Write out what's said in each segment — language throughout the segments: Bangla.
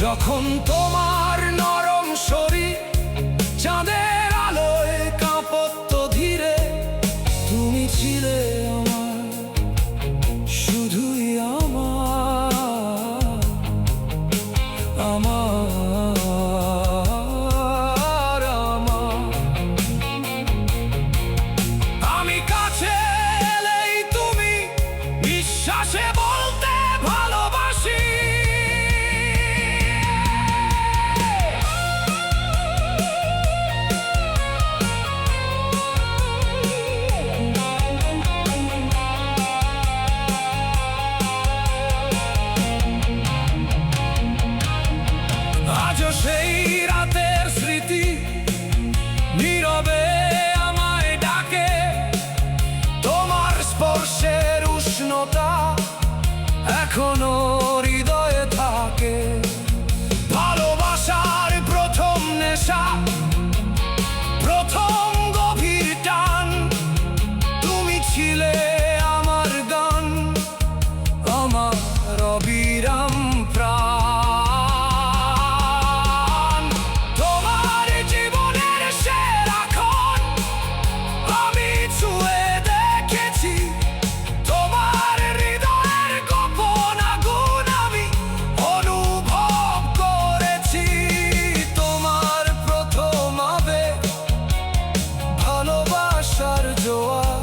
যখন তোমার নরম শরীর চাঁদের আলোয় কাঁপত ধীরে, তুমি ছিলে আমার, শুধুই আমার, আমার, আমার। আমি কাছে এলেই তুমি বিশ্বাসে বলতে ভালোবাসি। আজও সেই রাতের স্মৃতি নীরবে আমায় ডাকে, তোমার স্পর্শের উষ্ণতা এখনো হৃদয়ে থাকে। ভালোবাসার প্রথম নেশা, প্রথম গভীর টান, তুমি ছিলে আমার গান, আমার অবিরাম প্রাণ। তোমার জীবনের সেরা ক্ষণ আমি ছুঁয়ে দেখেছি, তোমার হৃদয়ের গোপন আগুন আমি অনুভব করেছি। তোমার প্রথম আবেগ, ভালোবাসার জোয়ার,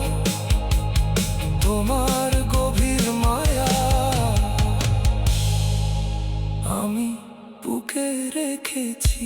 তোমার গভীর মায়া আমি বুকে রেখেছি।